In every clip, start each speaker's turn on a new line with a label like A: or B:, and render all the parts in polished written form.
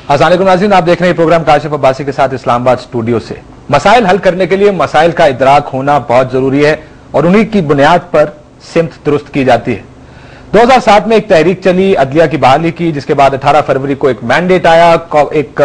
A: अस्सलाम वालेकुम नाज़रीन, आप देख रहे हैं प्रोग्राम काशिफ अब्बासी के साथ इस्लामाबाद स्टूडियो से। मसाइल हल करने के लिए मसाइल का इदराक होना बहुत जरूरी है और उन्हीं की बुनियाद पर सिमत दुरुस्त की जाती है। 2007 में एक तहरीक चली अदलिया की बहाली की, जिसके बाद 18 फरवरी को एक मैंडेट आया, एक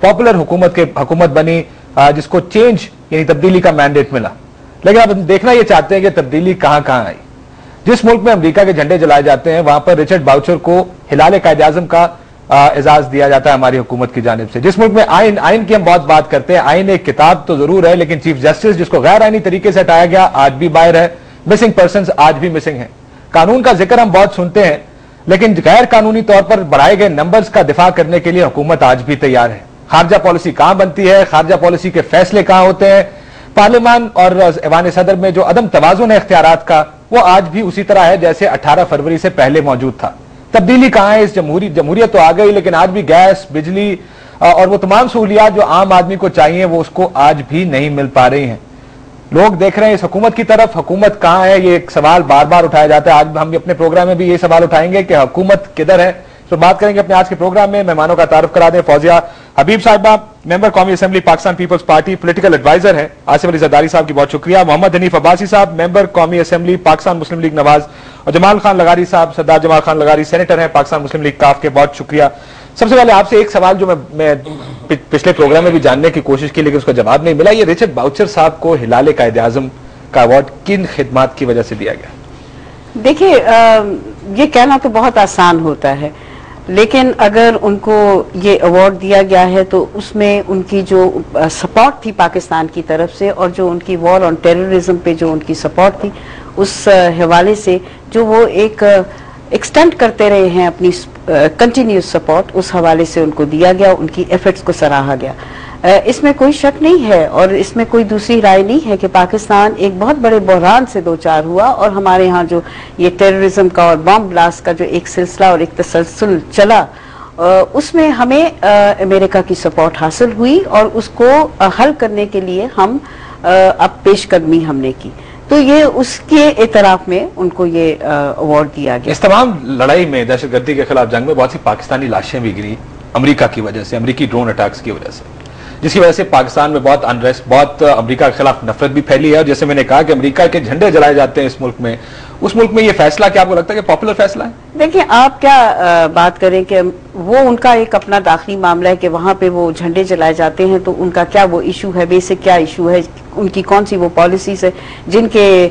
A: पॉपुलर हुकूमत बनी जिसको चेंज यानी तब्दीली का मैंडेट मिला। लेकिन अब देखना यह चाहते हैं कि तब्दीली कहां कहां आई। जिस मुल्क में अमेरिका के झंडे जलाए जाते हैं वहां पर रिचर्ड बाउचर को हिलाल कायदे आज़म का एजाज दिया जाता है हमारी हुकूमत की जानिब से। जिस मुल्क में आइन की हम बहुत बात करते हैं, आइन एक किताब तो जरूर है लेकिन चीफ जस्टिस जिसको गैर आइनी तरीके से हटाया गया आज भी बाहर है, मिसिंग पर्सन्स आज भी मिसिंग हैं। कानून का जिक्र हम बहुत सुनते हैं लेकिन गैर कानूनी तौर पर बढ़ाए गए नंबर्स का दिफा करने के लिए हुकूमत आज भी तैयार है। खारजा पॉलिसी कहां बनती है, खारजा पॉलिसी के फैसले कहां होते हैं, पार्लियामान और ऐवान सदर में जो अदम तवाजुन है इख्तियारात का, वो आज भी उसी तरह है जैसे 18 फरवरी से पहले मौजूद था। तब्दीली कहां है? इस जमहूरियत तो आ गई लेकिन आज भी गैस, बिजली और वो तमाम सहूलियात जो आम आदमी को चाहिए वो उसको आज भी नहीं मिल पा रही हैं। लोग देख रहे हैं इस हुकूमत की तरफ, हुकूमत कहां है? ये एक सवाल बार बार उठाया जाता है। आज हम अपने प्रोग्राम में भी ये सवाल उठाएंगे कि हुकूमत किधर है। तो बात करेंगे अपने आज के प्रोग्राम में। मेहमानों का तारुफ करा दें। फौजिया हबीब साहिबा, मेंबर कौमी assembly Pakistan Peoples Party, political adviser है। आसिफ अली जरदारी साहब की बहुत शुक्रिया। मोहम्मद हनीफ अब्बासी साहब, मेंबर कौमी असेंबली पाकिस्तान मुस्लिम लीग नवाज, और जमाल खान लगारी साहब, सरदार जमाल खान लगारी सेनेटर हैं पाकिस्तान मुस्लिम लीग काफ के, बहुत शुक्रिया। सबसे पहले आपसे एक सवाल जो मैं पिछले प्रोग्राम में भी जानने की कोशिश की लेकिन उसका जवाब नहीं मिला। ये रिचर्ड बाउचर साहब को हिलाल कायदे आज़म का अवार्ड किन खिदमात की वजह से दिया गया?
B: देखिए, ये कहना तो बहुत आसान होता है लेकिन अगर उनको ये अवार्ड दिया गया है तो उसमें उनकी जो सपोर्ट थी पाकिस्तान की तरफ से और जो उनकी वॉर ऑन टेररिज्म पे जो उनकी सपोर्ट थी उस हवाले से जो वो एक एक्सटेंड करते रहे हैं अपनी कंटिन्यूस सपोर्ट, उस हवाले से उनको दिया गया, उनकी एफर्ट्स को सराहा गया। इसमें कोई शक नहीं है और इसमें कोई दूसरी राय नहीं है कि पाकिस्तान एक बहुत बड़े बहरान से दो चार हुआ और हमारे यहाँ जो ये टेररिज्म का और बम ब्लास्ट का जो एक सिलसिला और एक तसलसल चला उसमें हमें अमेरिका की सपोर्ट हासिल हुई और उसको हल करने के लिए हम अब पेशकदमी हमने की, तो ये उसके एतराफ में उनको ये अवार्ड दिया गया। इस
A: तमाम लड़ाई में, दहशतगर्दी के खिलाफ जंग में बहुत सी पाकिस्तानी लाशें भी गिरी अमेरिका की वजह से, अमेरिकी ड्रोन अटैक्स की वजह से, जिसकी वजह से पाकिस्तान में बहुत अनरेस्ट, बहुत अमेरिका के खिलाफ नफरत भी फैली है। और जैसे मैंने कहा कि अमेरिका के झंडे जलाए जाते हैं इस मुल्क में, उस मुल्क में ये फैसला क्या आपको लगता है कि पॉपुलर फैसला है?
B: देखिए, आप क्या बात करें कि वो उनका एक अपना दाखिली मामला है कि वहां पे वो झंडे जलाए जाते हैं तो उनका क्या वो इशू है, बेसिक क्या इशू है, उनकी कौन सी वो पॉलिसीज है जिनके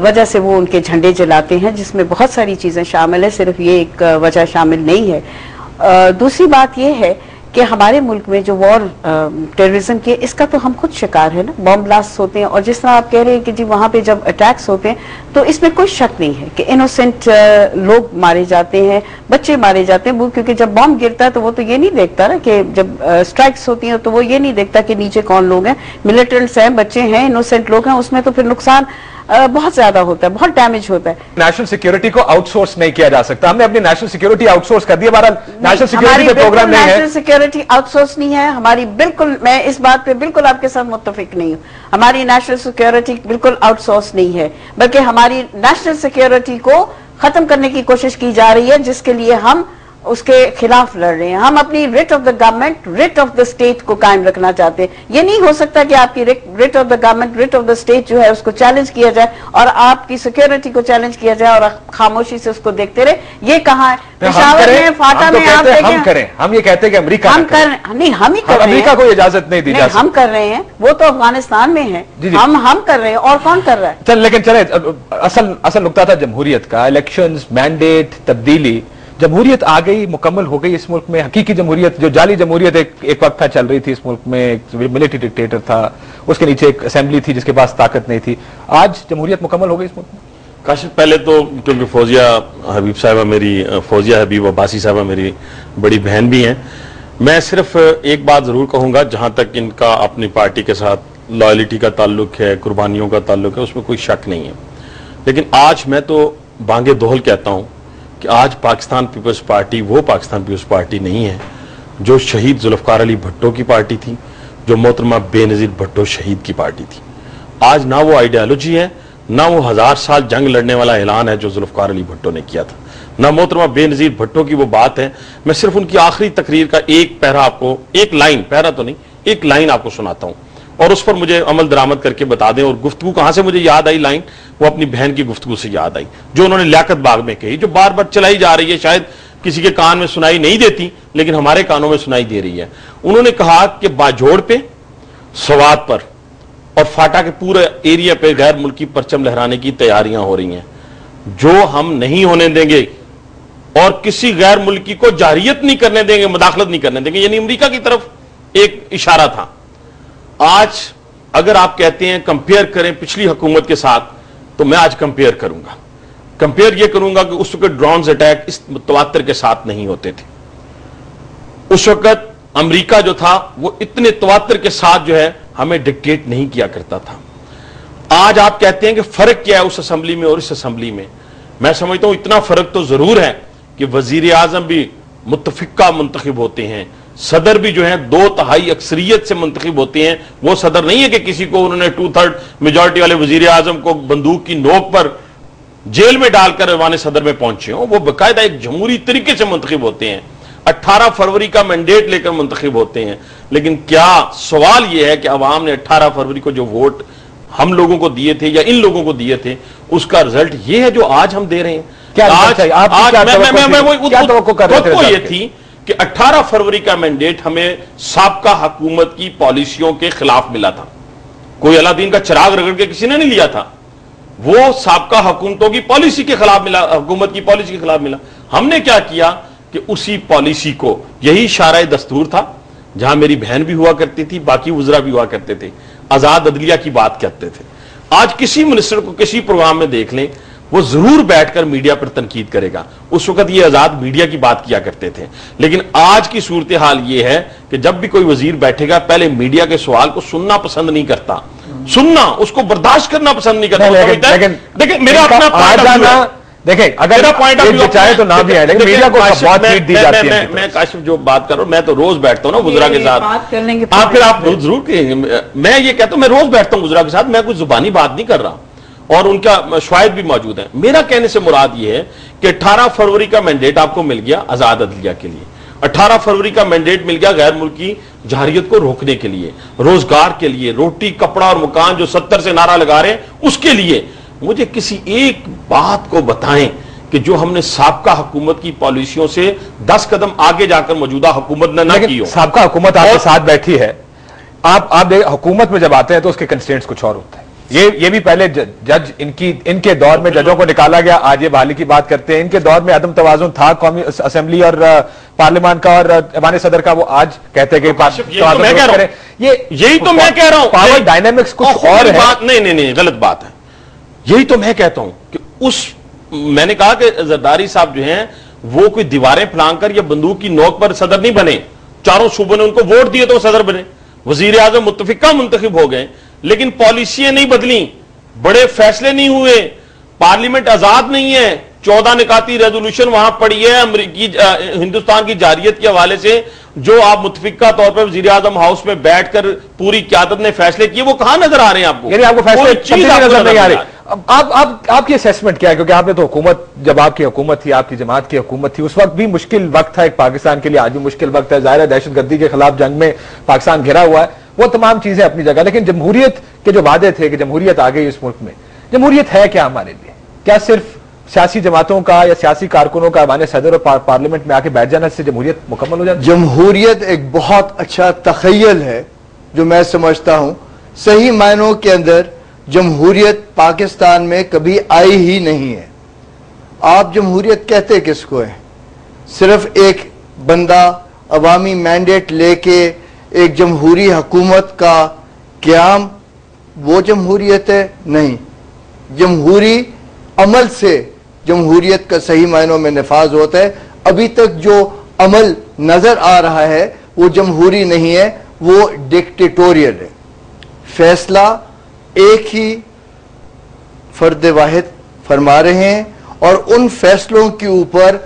B: वजह से वो उनके झंडे जलाते हैं, जिसमें बहुत सारी चीजें शामिल है, सिर्फ ये एक वजह शामिल नहीं है। दूसरी बात ये है कि हमारे मुल्क में जो वॉर टेररिज्म के, इसका तो हम खुद शिकार है ना, बम ब्लास्ट होते हैं और जिस तरह आप कह रहे हैं कि जी वहां पे जब अटैक्स होते हैं तो इसमें कोई शक नहीं है कि इनोसेंट लोग मारे जाते हैं, बच्चे मारे जाते हैं। वो क्योंकि जब बम गिरता है तो वो तो ये नहीं देखता ना कि जब स्ट्राइक्स होती हैं तो वो ये नहीं देखता कि नीचे कौन लोग हैं, मिलिटेंट्स हैं, बच्चे हैं, इनोसेंट लोग हैं, उसमें तो फिर नुकसान बहुत ज्यादा होता है, बहुत डैमेज होता है।
A: नेशनल सिक्योरिटी को आउटसोर्स नहीं किया जा सकता, हमने अपनी नेशनल सिक्योरिटी आउटसोर्स कर दी। हमारा नेशनल सिक्योरिटी पे प्रोग्राम नहीं है,
B: नेशनल सिक्योरिटी आउटसोर्स नहीं है हमारी, बिल्कुल मैं इस बात पे बिल्कुल आपके साथ मुत्तफिक नहीं हूँ। हमारी नेशनल सिक्योरिटी बिल्कुल आउटसोर्स नहीं है, बल्कि हमारी नेशनल सिक्योरिटी को खत्म करने की कोशिश की जा रही है जिसके लिए हम उसके खिलाफ लड़ रहे हैं। हम अपनी writ of the government, writ of the state को कायम रखना चाहते हैं। ये नहीं हो सकता कि आपकी writ of the government, writ of the state जो है उसको चैलेंज किया जाए और आपकी सिक्योरिटी को चैलेंज किया जाए और खामोशी से उसको देखते रहे। ये कहाँ है? पेशावर में, फाटा में आप देखें,
A: हम ये कहते हैं कि अमेरिका
B: हम कर नहीं, हम ही कर रहे हैं,
A: अमेरिका को इजाजत नहीं दी जा सकती।
B: हम कर रहे हैं, वो तो अफगानिस्तान में है, हम कर रहे हैं और कौन कर रहा है?
A: चल, लेकिन चले असल नुकता था जमहूरियत का, इलेक्शंस, मैंडेट, तब्दीली। जमहूरियत आ गई, मुकम्मल हो गई इस मुल्क में। हकीकी जमहूरियत, जो जाली जमहूरियत एक वक्त था चल रही थी इस मुल्क में, एक मिलिट्री डिक्टेटर था, उसके नीचे एक असेंबली थी जिसके पास ताकत नहीं थी। आज जमहूरियत मुकम्मल हो गई इस मुल्क में।
C: काशिफ, पहले तो क्योंकि फौजिया हबीब साहिबा मेरी, फौजिया हबीब अब्बासी साहिबा मेरी बड़ी बहन भी हैं, मैं सिर्फ एक बात जरूर कहूंगा, जहां तक इनका अपनी पार्टी के साथ लॉयल्टी का ताल्लुक है, कुर्बानियों का ताल्लुक है, उसमें कोई शक नहीं है। लेकिन आज मैं तो बांगे दोहल कहता हूं कि आज पाकिस्तान पीपल्स पार्टी वो पाकिस्तान पीपल्स पार्टी नहीं है जो शहीद जुल्फकार अली भुट्टो की पार्टी थी, जो मोहतरमा बेनजीर भुट्टो शहीद की पार्टी थी। आज ना वो आइडियालॉजी है, نہ وہ 1000 سال جنگ لڑنے والا اعلان ہے جو ذوالفقار علی بھٹو نے کیا تھا، نہ محترمہ بے نظیر بھٹو کی وہ بات ہے. میں صرف ان کی آخری تقریر کا ایک پیرا آپ کو، ایک لائن، پیرا تو نہیں، ایک لائن آپ کو سناتا ہوں اور اس پر مجھے عمل درآمد کر کے بتا دیں. اور گفتگو کہاں سے مجھے یاد آئی لائن؟ وہ اپنی بہن کی گفتگو سے یاد آئی جو انہوں نے لیاقت باغ میں کہی، جو بار بار چلائی جا رہی ہے، شاید کسی کے کان میں سنائی نہیں دیتی لیکن ہمارے کانوں میں سنائی دے رہی ہے. انہوں نے کہا کہ باجوڑ پہ، سوات پر اور فاٹا کے پورے ایریا پہ غیر ملکی پرچم لہرانے کی تیاریاں ہو رہی ہیں جو ہم نہیں ہونے دیں گے اور کسی غیر ملکی کو جارحیت نہیں کرنے دیں گے، مداخلت نہیں کرنے دیں گے. یعنی امریکہ کی طرف ایک اشارہ تھا. آج اگر آپ کہتے ہیں کمپیئر کریں پچھلی حکومت کے ساتھ تو میں آج کمپیئر کروں گا. کمپیئر یہ کروں گا کہ اس وقت ڈرونز اٹیک اس تواتر کے ساتھ نہیں ہوتے تھے. اس وقت امریکہ جو تھا وہ اتنے تواتر کے ساتھ جو ہے ہمیں ڈکٹیٹ نہیں کیا کرتا تھا. آج آپ کہتے ہیں کہ فرق کیا ہے اس اسمبلی میں اور اس اسمبلی میں. میں سمجھتا ہوں اتنا فرق تو ضرور ہے کہ وزیر اعظم بھی متفقہ منتخب ہوتے ہیں، صدر بھی جو ہے 2/3 اکثریت سے منتخب ہوتے ہیں. وہ صدر نہیں ہے کہ کسی کو انہوں نے 2/3 میجورٹی والے وزیر اعظم کو بندوق کی نوک پر جیل میں ڈال کر ایوان صدر میں پہنچے ہوں. وہ باقاعدہ ایک جمہوری طریقے سے منتخب ہوتے ہیں، 18 فروری کا مینڈیٹ لے کر منتخب ہوتے ہیں. لیکن کیا سوال یہ ہے کہ عوام نے 18 فروری کو جو ووٹ ہم لوگوں کو دیے تھے یا ان لوگوں کو دیے تھے اس کا رزلٹ یہ ہے جو آج ہم دے رہے ہیں؟ توقع یہ تھی کہ 18 فروری کا مینڈیٹ ہمیں سابقہ حکومت کی پالیسیوں کے خلاف ملا تھا. کوئی اللہ دین کا چراغ رگڑ کے کسی نے نہیں لیا تھا، وہ سابقہ حکومتوں کی پالیسی کے خلاف ملا، حکومت کی پالیسی کے خلاف ملا. ہم نے کیا کیا کہ اسی پالیسی کو، یہی شارع دستور تھا جہاں میری بہن بھی ہوا کرتی تھی، باقی وزراء بھی ہوا کرتے تھے، آزاد عدلیہ کی بات کرتے تھے. آج کسی منسٹر کو کسی پروگرام میں دیکھ لیں وہ ضرور بیٹھ کر میڈیا پر تنقید کرے گا. اس وقت یہ آزاد میڈیا کی بات کیا کرتے تھے. لیکن آج کی صورتحال یہ ہے کہ جب بھی کوئی وزیر بیٹھے گا پہلے میڈیا کے سوال کو سننا پسند نہیں کرتا، سننا اس کو برداشت کرنا پسند نہیں کرتا. لیکن میرا اپنا
A: دیکھیں اگر چاہے تو نہ بھی ہے لیکن میڈیا کو بہت فیڈ دی جاتی ہے.
C: میں کاشف جو بات کر رہا ہوں، میں تو روز بیٹھتا ہوں نا وزراء کے ساتھ. آپ ضرور کہیں، میں یہ کہتا ہوں میں روز بیٹھتا ہوں وزراء کے ساتھ، میں کوئی زبانی بات نہیں کر رہا اور ان کا شواہد بھی موجود ہیں. میرا کہنے سے مراد یہ ہے کہ 18 فروری کا مینڈیٹ آپ کو مل گیا آزاد عدلیہ کے لیے، 18 فروری کا مینڈیٹ مل گیا غیر ملکی جارحیت کو روکنے کے لیے، روزگار کے لیے، روٹی کپڑا اور مکان جو 70 سے نعرہ لگا رہے ہیں اس کے لیے. مجھے کسی ایک بات کو بتائیں کہ جو ہم نے سابقہ حکومت کی پالیسیوں سے 10 قدم آگے جا کر موجودہ حکومت نے نہ کی ہو.
A: سابقہ حکومت آپ کے ساتھ بیٹھی ہے، آپ حکومت میں جب آتے ہیں تو اس کے کنسٹرینٹس کچھ اور ہوتے ہیں. یہ بھی پہلے جج ان کے دور میں ججوں کو نکالا گیا، آج یہ بحالی کی بات کرتے ہیں. ان کے دور میں عدم توازن تھا قومی اسمبلی اور پارلیمان کا اور ایوان صدر کا، وہ آج کہتے کہ
C: یہی تو میں کہہ رہا ہوں،
A: پاور ڈائنامکس کچھ اور ہے.
C: نہیں غلط بات ہے. یہی تو میں کہتا ہوں کہ میں نے کہا کہ زرداری صاحب جو ہیں وہ کوئی دیواریں پھلانگ کر یا بندوق کی نوک پر صدر نہیں بنے. چاروں صوبوں نے ان کو ووٹ دیے تو وہ صدر بنے، وزیر اعظم متفقہ منتخب ہو گئے، لیکن پالیسیاں نہیں بدلیں، بڑے فیصلے نہیں ہوئے، پارلیمنٹ آزاد نہیں ہے. 14 نکاتی ریزولوشن وہاں پڑی ہے ہندوستان کی جارحیت کے حوالے سے جو آپ متفقہ طور پر وزیر اعظم ہاؤس میں بیٹھ کر پوری قیادت نے فیصلے کیے، وہ کہاں نظر آ رہے ہیں آپ کو؟
A: یعنی آپ کو فیصلے نظر نہیں آ رہے. آپ کی اسیسمنٹ کیا ہے؟ کیونکہ آپ نے تو حکومت، جب آپ کی حکومت تھی، آپ کی جماعت کی حکومت تھی، اس وقت بھی مشکل وقت تھا ایک پاکستان کے لیے، آج بھی مشکل وقت ہے. ظاہر ہے دہشت گردی کے خلاف جنگ میں پاکستان گھرا ہوا ہے، وہ تمام چیزیں اپنی جگہ. لیکن جمہوریت کے جو وعدے تھے کہ جمہوریت آ گئی اس ملک میں، جمہوریت ہے کیا ہمارے لیے؟ کیا صرف سیاسی جماعتوں کا یا سیاسی کارکنوں کا ایوان صدر اور پارلیمنٹ میں آ کے بیٹھ جانا سے جمہوریت مکمل ہو جاتی؟
D: جمہوریت ایک بہت اچھا تخیل ہے جو میں سمجھتا ہوں صحیح معنوں کے اندر جمہوریت پاکستان میں کبھی آئی ہی نہیں ہے. آپ جمہوریت کہتے کس کو ہے؟ صرف ایک بندہ عوامی مینڈیٹ لے کے ایک جمہوری حکومت کا قیام، وہ جمہوریت ہے؟ نہیں. جمہوری عمل سے جمہوریت کا صحیح معنوں میں نفاذ ہوتا ہے. ابھی تک جو عمل نظر آ رہا ہے وہ جمہوری نہیں ہے، وہ ڈکٹیٹوریل ہے. فیصلہ ایک ہی فرد واحد فرما رہے ہیں اور ان فیصلوں کے اوپر